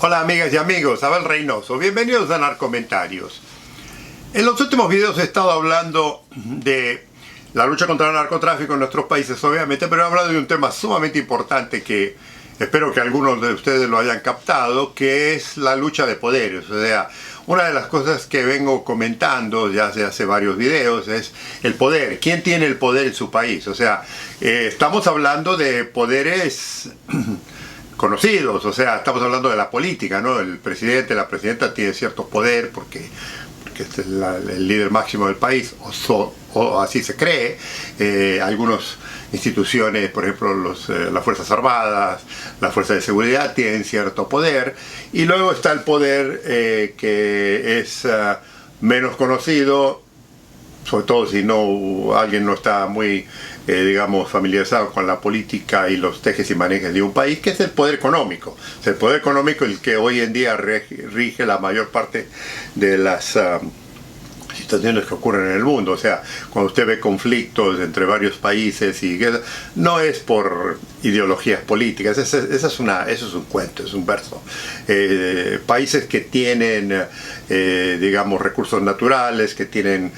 Hola amigas y amigos, Abel Reynoso, bienvenidos a Narcomentarios. En los últimos videos he estado hablando de la lucha contra el narcotráfico en nuestros países, obviamente, pero he hablado de un tema sumamente importante que espero que algunos de ustedes lo hayan captado, que es la lucha de poderes. O sea, una de las cosas que vengo comentando ya hace varios videos es el poder. ¿Quién tiene el poder en su país? O sea, estamos hablando de poderes conocidos, o sea, estamos hablando de la política, ¿no? El presidente, la presidenta tiene cierto poder porque es el líder máximo del país, o así se cree. Algunas instituciones, por ejemplo, las Fuerzas Armadas, las Fuerzas de Seguridad tienen cierto poder, y luego está el poder que es menos conocido, sobre todo si alguien no está muy, digamos, familiarizado con la política y los tejes y manejes de un país, que es el poder económico. Es el poder económico el que hoy en día rige la mayor parte de las situaciones que ocurren en el mundo. O sea, cuando usted ve conflictos entre varios países, no es por ideologías políticas, eso es un cuento, es un verso. Países que tienen, digamos, recursos naturales, que tienen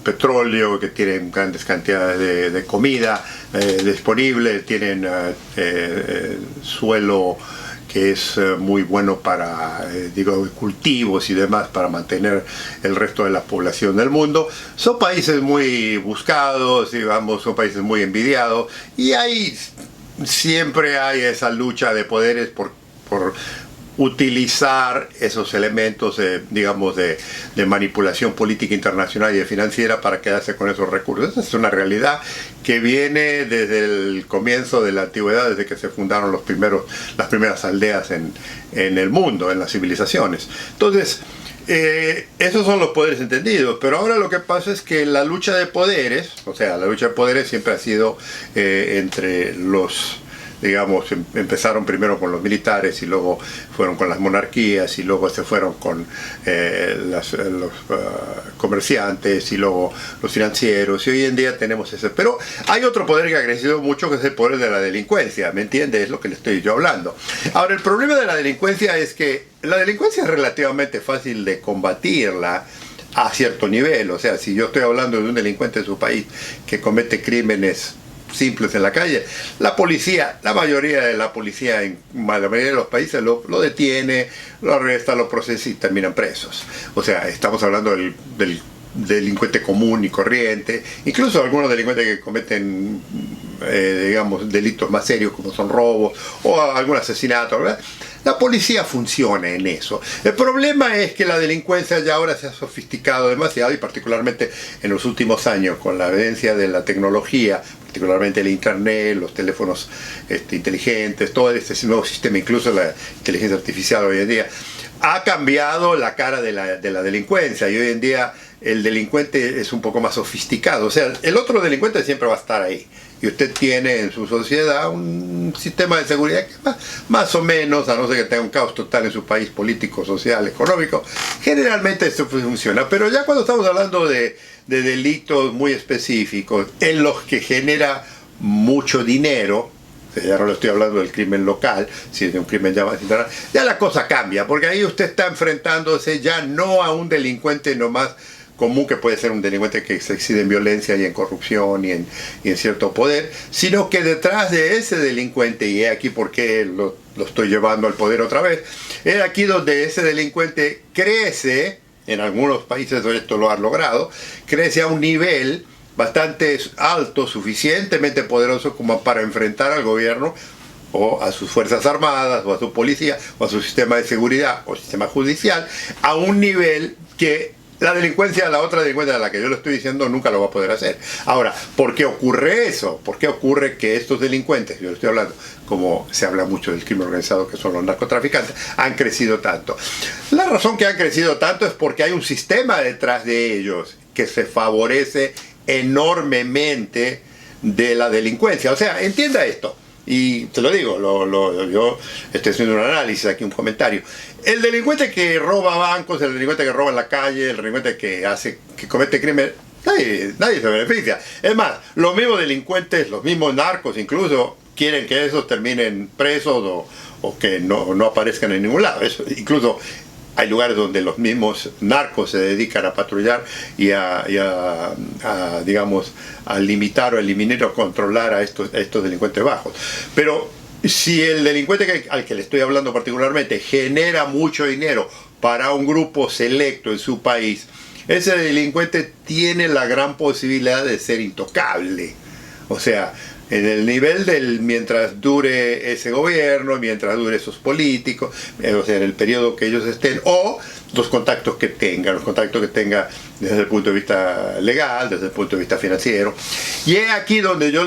petróleo, que tienen grandes cantidades de comida disponible, tienen suelo que es muy bueno para, cultivos y demás, para mantener el resto de la población del mundo. Son países muy buscados, digamos, son países muy envidiados, y ahí siempre hay esa lucha de poderes por utilizar esos elementos, digamos, de manipulación política internacional y de financiera para quedarse con esos recursos. Esa es una realidad que viene desde el comienzo de la antigüedad, desde que se fundaron las primeras aldeas en el mundo, en las civilizaciones. Entonces, esos son los poderes entendidos, pero ahora lo que pasa es que la lucha de poderes, o sea, la lucha de poderes siempre ha sido entre los, digamos, empezaron primero con los militares y luego fueron con las monarquías y luego se fueron con los comerciantes y luego los financieros, y hoy en día tenemos ese. Pero hay otro poder que ha crecido mucho, que es el poder de la delincuencia, ¿me entiende? Es lo que le estoy yo hablando. Ahora, el problema de la delincuencia es que la delincuencia es relativamente fácil de combatirla a cierto nivel. O sea, si yo estoy hablando de un delincuente de su país que comete crímenes simples en la calle, la policía, la mayoría de la policía en la mayoría de los países lo detiene, lo arresta, lo procesa y terminan presos. O sea, estamos hablando del delincuente común y corriente, incluso algunos delincuentes que cometen, digamos, delitos más serios como son robos o algún asesinato, ¿verdad? La policía funciona en eso. El problema es que la delincuencia ya ahora se ha sofisticado demasiado, y particularmente en los últimos años, con la evidencia de la tecnología, particularmente el internet, los teléfonos inteligentes, todo este nuevo sistema, incluso la inteligencia artificial hoy en día, ha cambiado la cara de la delincuencia, y hoy en día el delincuente es un poco más sofisticado. O sea, el otro delincuente siempre va a estar ahí, y usted tiene en su sociedad un sistema de seguridad que más o menos, a no ser que tenga un caos total en su país político, social, económico, generalmente esto funciona. Pero ya cuando estamos hablando de delitos muy específicos en los que genera mucho dinero, ya no le estoy hablando del crimen local, si es de un crimen ya más internacional, ya la cosa cambia, porque ahí usted está enfrentándose ya no a un delincuente nomás común, que puede ser un delincuente que se excede en violencia y en corrupción y en cierto poder, sino que detrás de ese delincuente, y es aquí por qué lo estoy llevando al poder otra vez, es aquí donde ese delincuente crece. En algunos países esto lo han logrado, crece a un nivel bastante alto, suficientemente poderoso como para enfrentar al gobierno o a sus fuerzas armadas o a su policía o a su sistema de seguridad o sistema judicial, a un nivel que la otra delincuencia de la que yo le estoy diciendo nunca lo va a poder hacer. Ahora, ¿por qué ocurre eso? ¿Por qué ocurre que estos delincuentes, yo le estoy hablando, como se habla mucho del crimen organizado, que son los narcotraficantes, han crecido tanto? La razón que han crecido tanto es porque hay un sistema detrás de ellos que se favorece enormemente de la delincuencia. O sea, entienda esto. Y te lo digo, yo estoy haciendo un análisis aquí, un comentario. El delincuente que roba bancos, el delincuente que roba en la calle, el delincuente que comete crimen, nadie se beneficia. Es más, los mismos delincuentes, los mismos narcos incluso, quieren que esos terminen presos o que no aparezcan en ningún lado. Eso, incluso hay lugares donde los mismos narcos se dedican a patrullar y digamos, a limitar o eliminar o controlar a estos delincuentes bajos. Pero si el delincuente al que le estoy hablando particularmente genera mucho dinero para un grupo selecto en su país, ese delincuente tiene la gran posibilidad de ser intocable. O sea, en el nivel mientras dure ese gobierno, mientras dure esos políticos, o sea, en el periodo que ellos estén, o los contactos que tenga desde el punto de vista legal, desde el punto de vista financiero. Y es aquí donde yo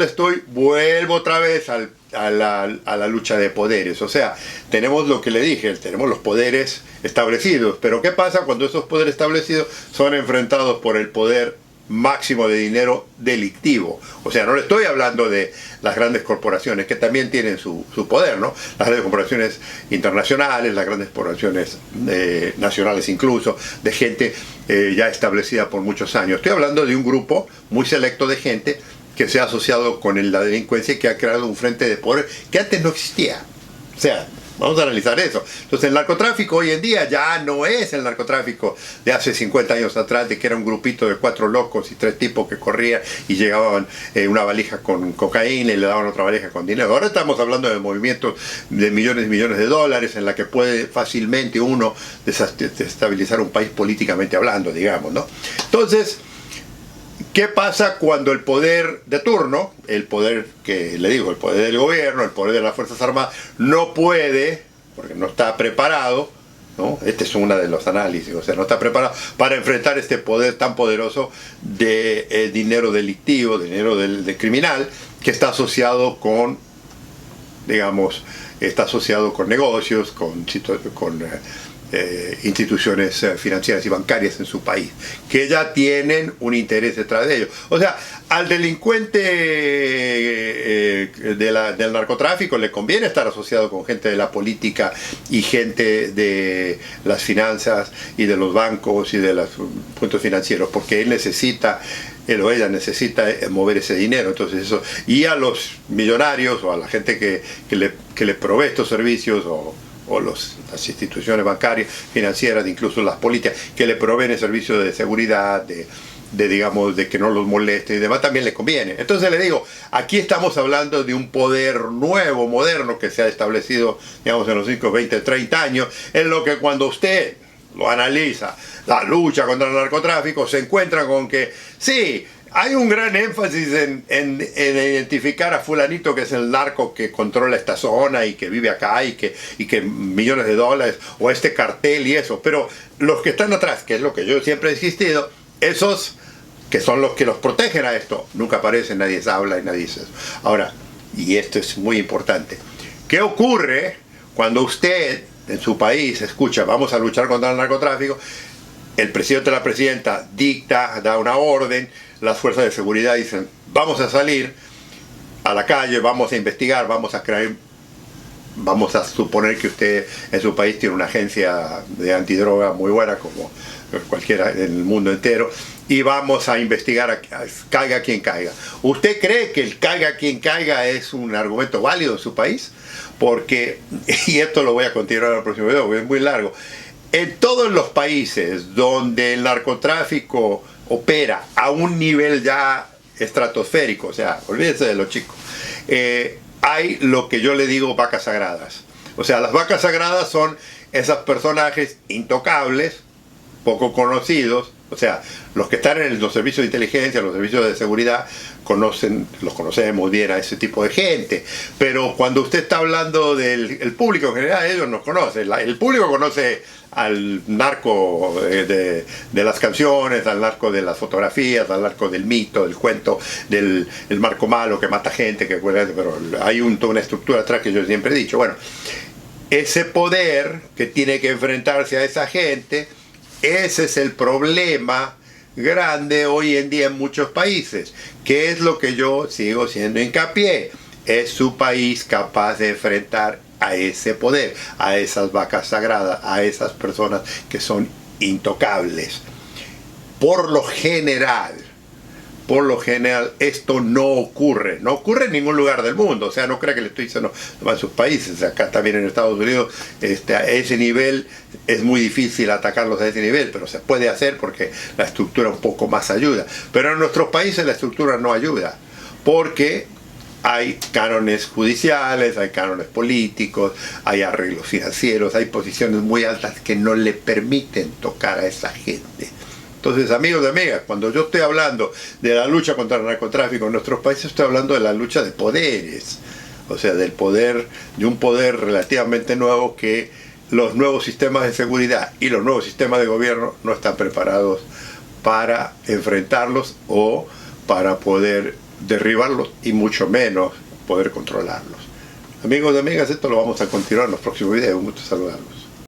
vuelvo otra vez a la lucha de poderes. O sea, tenemos lo que le dije, tenemos los poderes establecidos, pero ¿qué pasa cuando esos poderes establecidos son enfrentados por el poder máximo de dinero delictivo? O sea, no le estoy hablando de las grandes corporaciones, que también tienen su poder, ¿no? Las grandes corporaciones internacionales, las grandes corporaciones nacionales incluso, de gente ya establecida por muchos años. Estoy hablando de un grupo muy selecto de gente que se ha asociado con la delincuencia y que ha creado un frente de poder que antes no existía. O sea, vamos a analizar eso. Entonces, el narcotráfico hoy en día ya no es el narcotráfico de hace 50 años atrás, de que era un grupito de 4 locos y 3 tipos que corrían y llegaban una valija con cocaína y le daban otra valija con dinero. Ahora estamos hablando de movimientos de millones y millones de dólares en la que puede fácilmente uno desestabilizar un país políticamente hablando, digamos, ¿no? Entonces, ¿qué pasa cuando el poder de turno, el poder que le digo, el poder del gobierno, el poder de las Fuerzas Armadas, no puede, porque no está preparado, ¿no? Este es uno de los análisis, o sea, no está preparado para enfrentar este poder tan poderoso de dinero delictivo, dinero de criminal, que está asociado con, digamos, está asociado con negocios, con instituciones financieras y bancarias en su país, que ya tienen un interés detrás de ellos. O sea, al delincuente del narcotráfico le conviene estar asociado con gente de la política y gente de las finanzas y de los bancos y de los puntos financieros, porque él o ella necesita mover ese dinero. Entonces eso, y a los millonarios o a la gente que le provee estos servicios o las instituciones bancarias, financieras, incluso las políticas que le proveen el servicio de seguridad, digamos, de que no los moleste y demás, también le conviene. Entonces le digo, aquí estamos hablando de un poder nuevo, moderno, que se ha establecido, digamos, en los 5, 20, 30 años, en lo que cuando usted lo analiza, la lucha contra el narcotráfico, se encuentra con que, sí, hay un gran énfasis en identificar a fulanito que es el narco que controla esta zona y que vive acá y que millones de dólares, o este cartel y eso, pero los que están atrás, que es lo que yo siempre he insistido, esos que son los que los protegen a esto, nunca aparecen, nadie se habla y nadie dice eso. Ahora, y esto es muy importante, ¿qué ocurre cuando usted en su país escucha, vamos a luchar contra el narcotráfico? El presidente o la presidenta dicta, da una orden, las fuerzas de seguridad dicen, vamos a salir a la calle, vamos a investigar, vamos a suponer que usted en su país tiene una agencia de antidroga muy buena, como cualquiera en el mundo entero, y vamos a investigar, caiga quien caiga. ¿Usted cree que el caiga quien caiga es un argumento válido en su país? Porque, y esto lo voy a continuar en el próximo video, porque es muy largo, en todos los países donde el narcotráfico opera a un nivel ya estratosférico, o sea, olvídese de los chicos, hay lo que yo le digo vacas sagradas. O sea, las vacas sagradas son esos personajes intocables, poco conocidos. O sea, los que están en los servicios de inteligencia, los servicios de seguridad, los conocemos bien a ese tipo de gente. Pero cuando usted está hablando del público en general, ellos nos conocen. El público conoce al narco de las canciones, al narco de las fotografías, al narco del mito, del cuento, del narco malo que mata gente, pero hay toda una estructura atrás que yo siempre he dicho. Bueno, ese poder que tiene que enfrentarse a esa gente, ese es el problema grande hoy en día en muchos países. ¿Qué es lo que yo sigo siendo hincapié? ¿Es su país capaz de enfrentar a ese poder, a esas vacas sagradas, a esas personas que son intocables? Por lo general, por lo general esto no ocurre. No ocurre en ningún lugar del mundo. O sea, no crea que le estoy diciendo en sus países. Acá también en Estados Unidos, a ese nivel es muy difícil atacarlos a ese nivel, pero se puede hacer porque la estructura un poco más ayuda. Pero en nuestros países la estructura no ayuda, porque hay cánones judiciales, hay cánones políticos, hay arreglos financieros, hay posiciones muy altas que no le permiten tocar a esa gente. Entonces, amigos y amigas, cuando yo estoy hablando de la lucha contra el narcotráfico en nuestros países, estoy hablando de la lucha de poderes, o sea, del poder, de un poder relativamente nuevo que los nuevos sistemas de seguridad y los nuevos sistemas de gobierno no están preparados para enfrentarlos o para poder derribarlos y mucho menos poder controlarlos. Amigos y amigas, esto lo vamos a continuar en los próximos videos. Un gusto saludarlos.